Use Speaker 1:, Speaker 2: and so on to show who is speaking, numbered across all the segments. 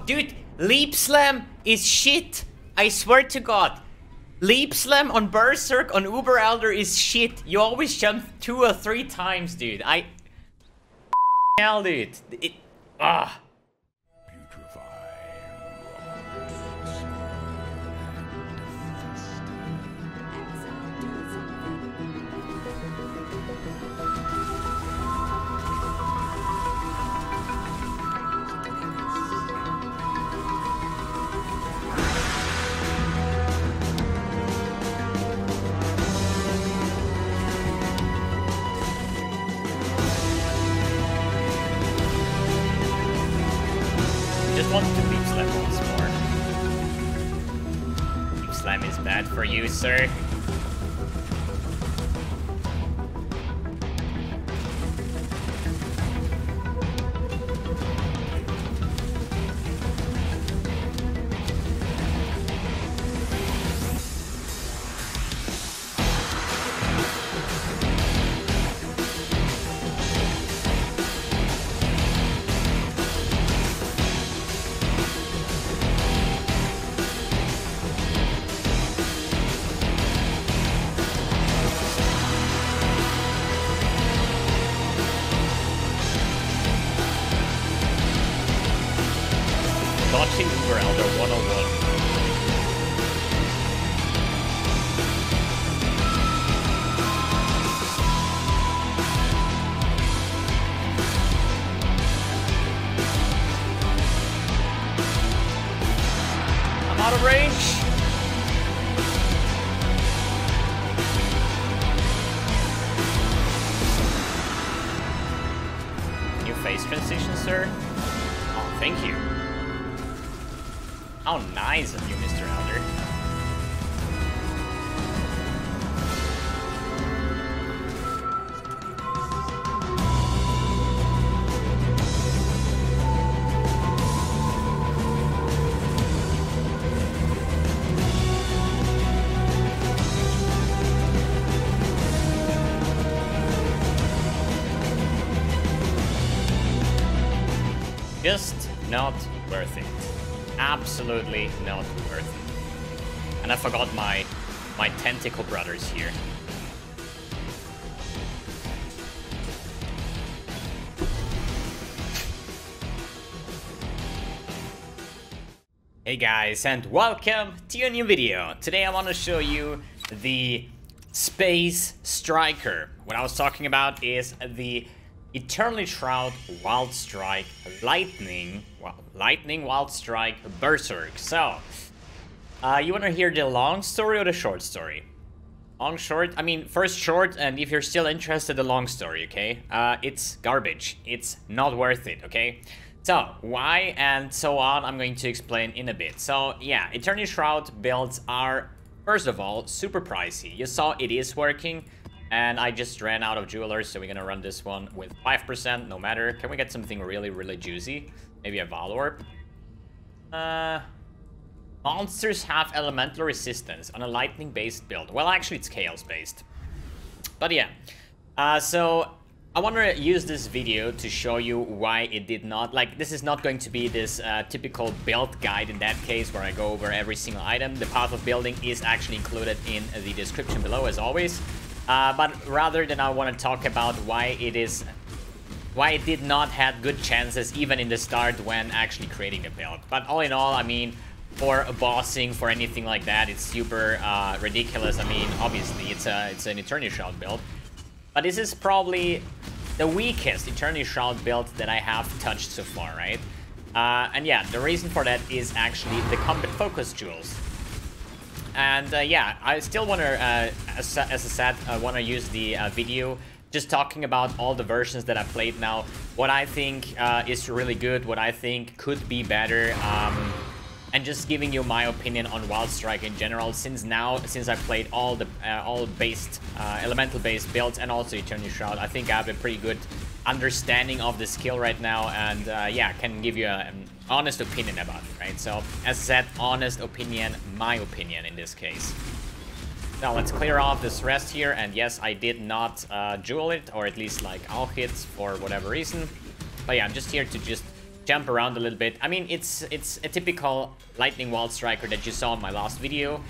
Speaker 1: Dude, Leap Slam is shit. I swear to God. Leap Slam on Berserker on Uber Elder is shit. You always jump 2 or 3 times, dude. Hell, dude. Just want to Leap Slam once more. Leap Slam is bad for you, sir. Dodging Uber Elder 101. I'm out of range. New face transition, sir? Oh, thank you. How nice of you, Mr. Elder. Just not worth it. Absolutely not worth it. And I forgot my tentacle brothers here. Hey guys, and welcome to a new video. Today I want to show you the Space Striker. What I was talking about is the Eternally Shroud Wild Strike Lightning Wild Strike Berserker. So, you want to hear the long story or the short story? Long, short? I mean, first short, and if you're still interested, the long story, okay? It's garbage. It's not worth it, okay? So, why and so on, I'm going to explain in a bit. So, yeah, Eternity Shroud builds are, first of all, super pricey. You saw it is working. And I just ran out of jewelers, so we're gonna run this one with 5%, no matter. Can we get something really, really juicy? Maybe a Valorb? Monsters have elemental resistance on a lightning-based build. Well, actually, it's chaos-based. But yeah. So, I want to use this video to show you why it did not... Like, this is not going to be this typical build guide in that case, where I go over every single item. The path of building is actually included in the description below, as always. But rather than I want to talk about why it did not have good chances even in the start when actually creating the build. But all in all, I mean, for bossing, for anything like that, it's super ridiculous. I mean, obviously, it's an Eternity Shroud build. But this is probably the weakest Eternity Shroud build that I have touched so far, right? And yeah, the reason for that is actually the combat focus jewels. And yeah, I still want to, as I said, I want to use the video just talking about all the versions that I played now, what I think is really good, what I think could be better, and just giving you my opinion on Wild Strike in general. Since I played all based, elemental based builds and also Eternity Shroud, I think I have a pretty good understanding of the skill right now, and yeah, can give you an honest opinion about it, right? So, as I said, honest opinion, my opinion in this case. Now, let's clear off this rest here, and yes, I did not jewel it, or at least, like, all hits for whatever reason. But yeah, I'm just here to just jump around a little bit. I mean, it's a typical Lightning Wall Striker that you saw in my last video.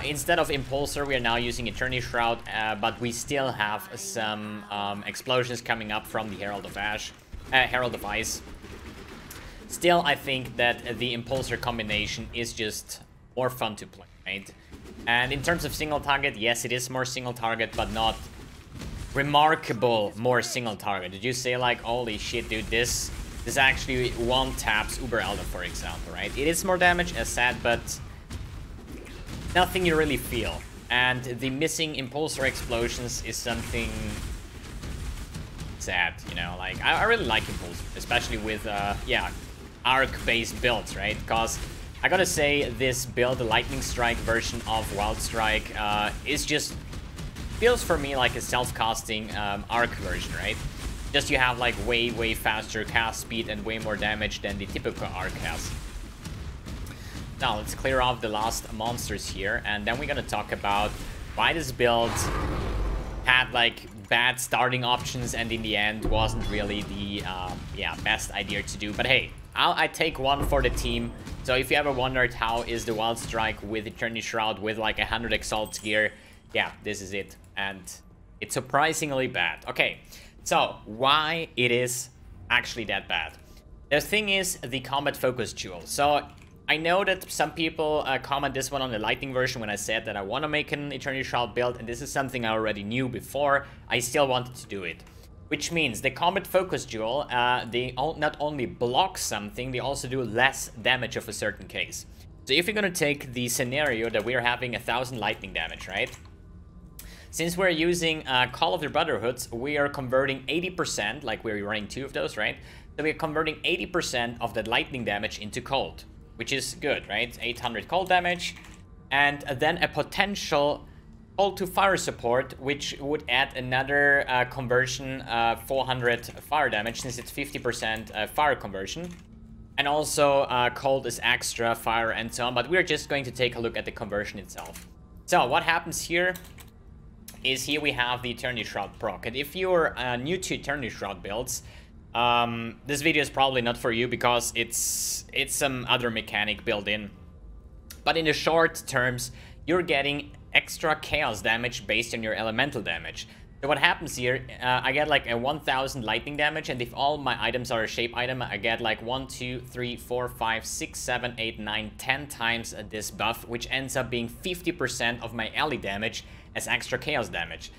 Speaker 1: Instead of Impulsor, we are now using Eternity Shroud, but we still have some explosions coming up from the Herald of Ice. Still, I think that the Impulsor combination is just more fun to play, right? And in terms of single target, yes, it is more single target, but not remarkable more single target. Did you say, like, holy shit, dude, this actually one taps Uber Elder, for example, right? It is more damage, as said, but nothing you really feel. And the missing Impulsor explosions is something sad, you know? Like, I really like Impulsor, especially with, yeah, arc-based builds, right? Because I gotta say, this build, the Lightning Strike version of Wild Strike, is just feels for me like a self-casting arc version, right? Just you have like way faster cast speed and way more damage than the typical arc has. Now let's clear off the last monsters here, and then we're gonna talk about why this build had like bad starting options and in the end wasn't really the yeah, best idea to do. But hey, I take one for the team. So if you ever wondered how is the Wild Strike with Eternity Shroud with like 100 Exalt gear, yeah, this is it. And it's surprisingly bad. Okay, so why it is actually that bad? The thing is the combat focus jewel. So I know that some people comment this one on the Lightning version when I said that I want to make an Eternity Shroud build, and this is something I already knew before. I still wanted to do it. Which means the combat focus jewel, they not only block something, they also do less damage of a certain case. So if you're gonna take the scenario that we're having 1000 lightning damage, right? Since we're using Call of the Brotherhoods, we are converting 80%, like we're running 2 of those, right? So we're converting 80% of the lightning damage into cold, which is good, right? 800 cold damage, and then a potential cold to fire support, which would add another conversion, 400 fire damage, since it's 50% fire conversion. And also cold is extra, fire and so on, but we're just going to take a look at the conversion itself. So what happens here is here we have the Eternity Shroud proc, and if you're new to Eternity Shroud builds, this video is probably not for you because it's some other mechanic built in. But in the short terms, you're getting extra chaos damage based on your elemental damage. So what happens here, I get like a 1000 lightning damage, and if all my items are a shape item, I get like 1, 2, 3, 4, 5, 6, 7, 8, 9, 10 times this buff, which ends up being 50% of my ally damage as extra chaos damage.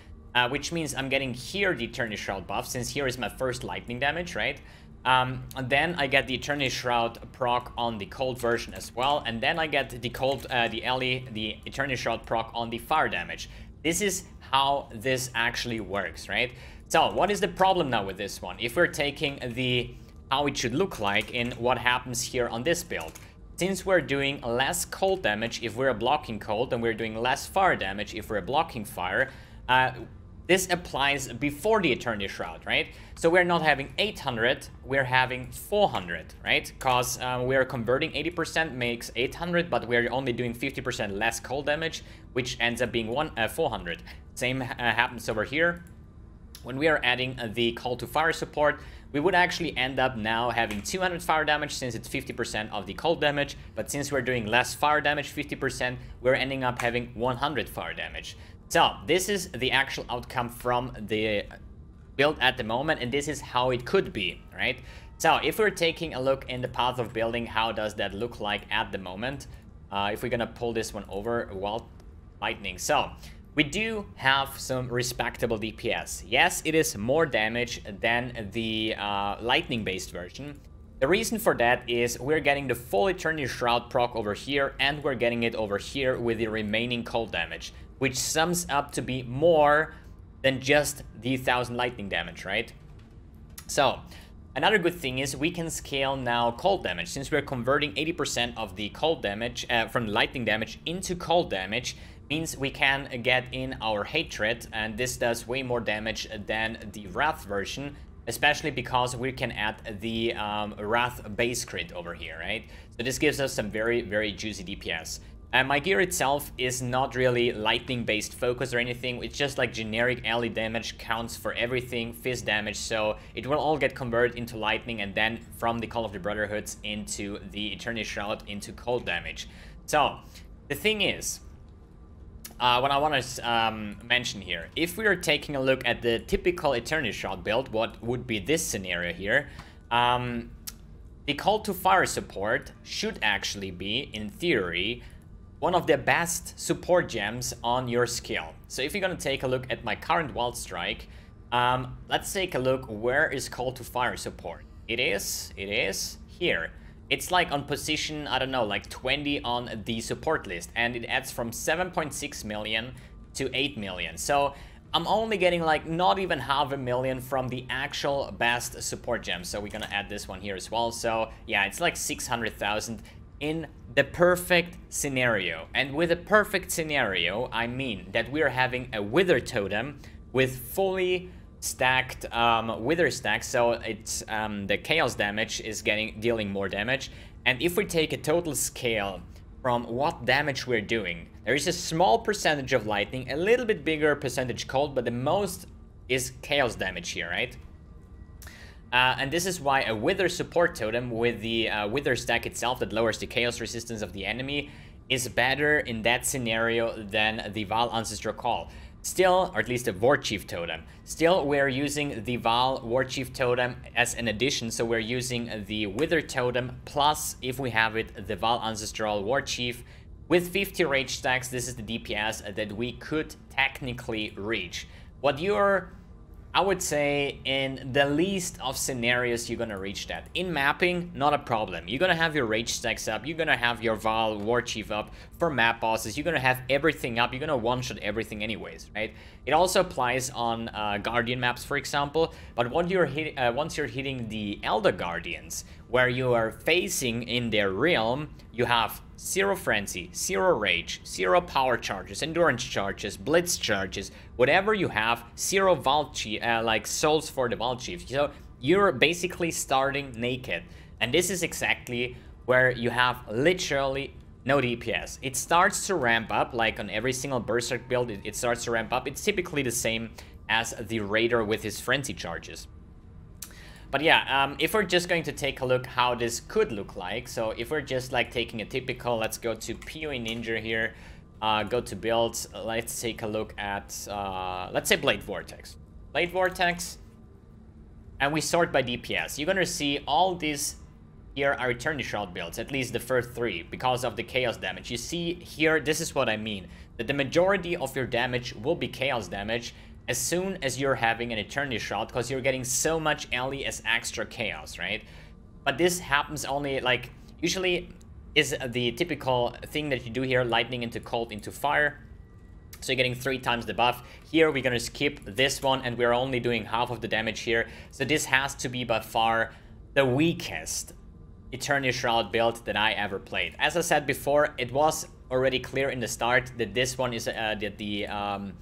Speaker 1: Which means I'm getting here the Eternity Shroud buff, since here is my first lightning damage, right? And then I get the Eternity Shroud proc on the cold version as well, and then I get the cold, the Eternity Shroud proc on the fire damage. This is how this actually works, right? So what is the problem now with this one? If we're taking the how it should look like in what happens here on this build, since we're doing less cold damage if we're blocking cold, and we're doing less fire damage if we're blocking fire, this applies before the Eternity Shroud, right? So we're not having 800, we're having 400, right? Because we're converting 80% makes 800, but we're only doing 50% less cold damage, which ends up being 400. Same happens over here. When we are adding the Call to Fire support, we would actually end up now having 200 fire damage, since it's 50% of the cold damage, but since we're doing less fire damage, 50%, we're ending up having 100 fire damage. So this is the actual outcome from the build at the moment, and this is how it could be, right? So if we're taking a look in the path of building, how does that look like at the moment? If we're gonna pull this one over, Wild Lightning. So we do have some respectable DPS. Yes, it is more damage than the lightning-based version. The reason for that is we're getting the full Eternity Shroud proc over here, and we're getting it over here with the remaining cold damage, which sums up to be more than just the 1000 lightning damage, right? So another good thing is we can scale now cold damage. Since we're converting 80% of the cold damage from lightning damage into cold damage, means we can get in our hatred, and this does way more damage than the Wrath version. especially because we can add the Wrath base crit over here, right? So this gives us some very, very juicy DPS. And my gear itself is not really lightning-based focus or anything. It's just like generic ally damage, counts for everything, fizz damage. So it will all get converted into lightning and then from the Call of the Brotherhoods into the Eternity Shroud into cold damage. So the thing is, what I want to mention here, if we are taking a look at the typical Eternity Shroud build, what would be this scenario here, the Call to Fire support should actually be, in theory, one of the best support gems on your skill. So if you're gonna take a look at my current Wild Strike, let's take a look, where is Call to Fire support? It is here. It's like on position, I don't know, like 20 on the support list, and it adds from 7.6 million to 8 million. So I'm only getting like not even half a million from the actual best support gem. So we're gonna add this one here as well. So yeah, it's like 600,000 in the perfect scenario. And with a perfect scenario, I mean that we're having a Wither Totem with fully stacked Wither stack, so it's the chaos damage is dealing more damage. And if we take a total scale from what damage we're doing, there is a small percentage of lightning, a little bit bigger percentage cold, but the most is chaos damage here, right? And this is why a Wither support totem with the Wither stack itself that lowers the chaos resistance of the enemy is better in that scenario than the Val Ancestral Call. Still, or at least a War Chief totem. Still, we're using the Val War Chief totem as an addition, so we're using the Wither totem plus, if we have it, the Val Ancestral War Chief. With 50 rage stacks, this is the DPS that we could technically reach. What you're, I would say, in the least of scenarios, you're gonna reach that. In mapping, not a problem. You're gonna have your rage stacks up, you're gonna have your Val War Chief up. For map bosses, you're gonna have everything up, you're gonna one-shot everything anyways, right? It also applies on Guardian maps, for example, but once you're hitting the Elder Guardians, where you are facing in their realm, you have 0 Frenzy, 0 Rage, 0 Power Charges, Endurance Charges, Blitz Charges, whatever you have, 0 Vault Chief, like souls for the Vault Chief. So you're basically starting naked. And this is exactly where you have literally no DPS. It starts to ramp up, like on every single Berserker build, it starts to ramp up. It's typically the same as the Raider with his Frenzy Charges. But yeah, if we're just going to take a look how this could look like, so if we're just like taking a typical, let's go to PoE Ninja here, go to builds, let's take a look at, let's say Blade Vortex. Blade Vortex, and we sort by DPS. You're gonna see all these here are Eternity Shroud builds, at least the first 3, because of the chaos damage. You see here, this is what I mean, that the majority of your damage will be chaos damage, as soon as you're having an Eternity Shroud, because you're getting so much ally as extra chaos, right? But this happens only, like, usually is the typical thing that you do here, lightning into cold into fire. So you're getting 3 times the buff. Here we're gonna skip this one, and we're only doing half of the damage here. So this has to be by far the weakest Eternity Shroud build that I ever played. As I said before, it was already clear in the start that this one is the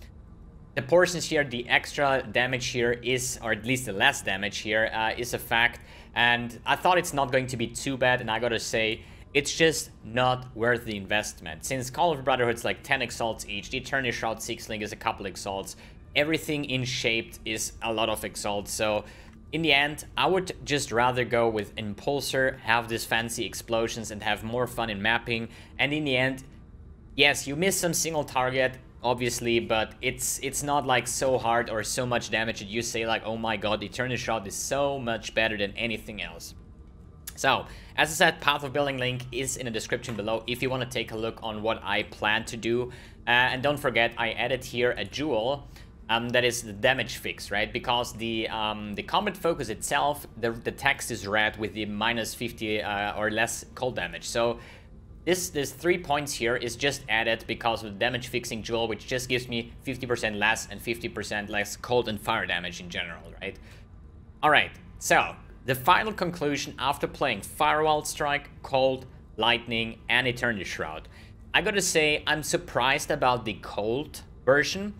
Speaker 1: portions here, the extra damage here is, or at least the less damage here, is a fact. And I thought it's not going to be too bad, and I gotta say, it's just not worth the investment. Since Call of Brotherhood's like 10 exalts each, the Eternity Shroud 6-link is a couple exalts, everything in Shaped is a lot of exalts, so in the end, I would just rather go with Impulsor, have these fancy explosions, and have more fun in mapping. And in the end, yes, you miss some single target, obviously, but it's not like so hard or so much damage that you say like, oh my god, Eternity Shroud is so much better than anything else. So, as I said, Path of Building link is in the description below if you want to take a look on what I plan to do. And don't forget, I added here a jewel that is the damage fix, right? Because the combat focus itself, the text is red with the minus 50 or less cold damage. So this 3 points here is just added because of the damage fixing jewel, which just gives me 50% less and 50% less cold and fire damage in general, right? Alright, so the final conclusion after playing Firewall Strike, Cold, Lightning, and Eternity Shroud. I gotta say, I'm surprised about the Cold version.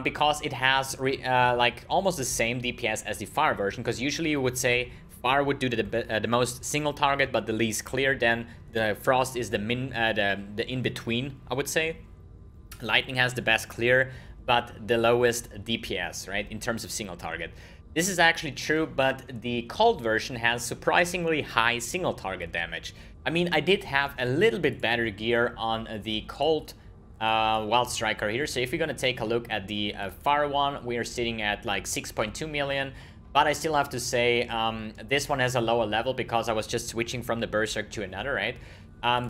Speaker 1: because it has like almost the same DPS as the fire version, because usually you would say fire would do the most single target but the least clear, then the frost is the in between, I would say. Lightning has the best clear but the lowest DPS, right, in terms of single target. This is actually true, but the cold version has surprisingly high single target damage. I mean, I did have a little bit better gear on the cold Wild Striker here. So if you're gonna take a look at the fire one, we are sitting at like 6.2 million. But I still have to say, this one has a lower level because I was just switching from the Berserker to another, right?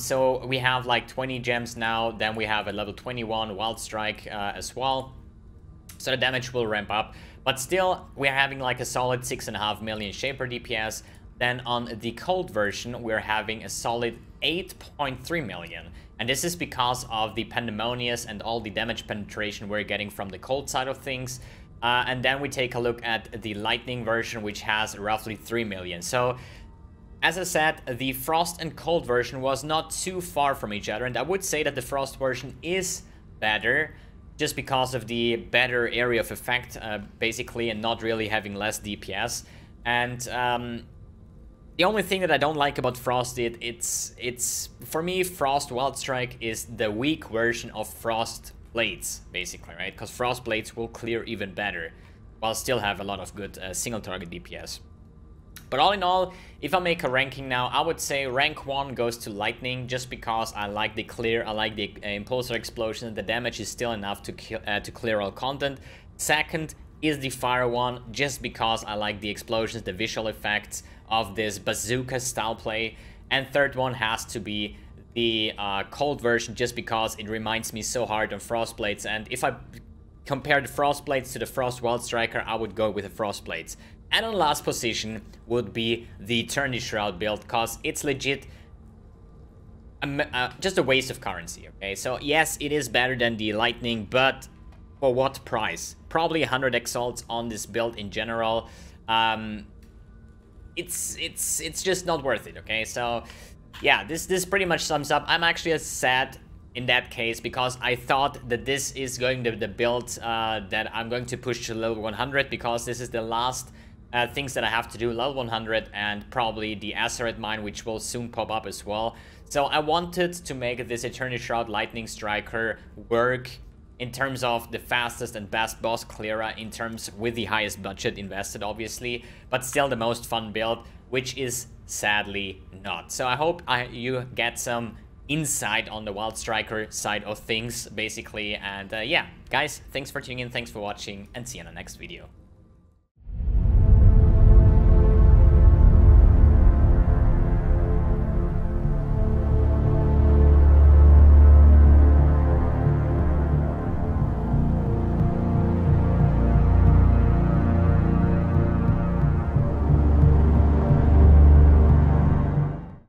Speaker 1: So we have like 20 gems now, then we have a level 21 Wild Strike as well. So the damage will ramp up. But still, we're having like a solid 6.5 million Shaper DPS. Then on the cold version, we're having a solid 8.3 million. And this is because of the Pandemonious and all the damage penetration we're getting from the cold side of things. And then we take a look at the lightning version, which has roughly 3 million. So, as I said, the frost and cold version was not too far from each other. And I would say that the frost version is better, just because of the better area of effect, basically, and not really having less DPS. And the only thing that I don't like about Frost, it's for me, Frost Wild Strike is the weak version of Frost Blades, basically, right? Because Frost Blades will clear even better, while still have a lot of good single target DPS. But all in all, if I make a ranking now, I would say rank 1 goes to Lightning, just because I like the clear, I like the Impulsor Explosion, the damage is still enough to clear all content. Second is the Fire one, just because I like the explosions, the visual effects of this bazooka style play. And third one has to be the cold version, just because it reminds me so hard of Frostblades. And if I compare the Frostblades to the Frost Wild Striker, I would go with the Frostblades. And on last position would be the Eternity Shroud build, because it's legit just a waste of currency, okay? So yes, it is better than the Lightning, but for what price? Probably 100 exalts on this build in general. It's just not worth it, okay? So yeah, this pretty much sums up. I'm actually sad in that case, because I thought that this is going to be the build that I'm going to push to level 100, because this is the last things that I have to do, level 100, and probably the Azeroth mine, which will soon pop up as well. So I wanted to make this Eternity Shroud Lightning Striker work in terms of the fastest and best boss clearer, in terms with the highest budget invested, obviously, but still the most fun build, which is sadly not. So I hope you get some insight on the Wild Striker side of things, basically. And yeah, guys, thanks for tuning in, thanks for watching, and see you in the next video.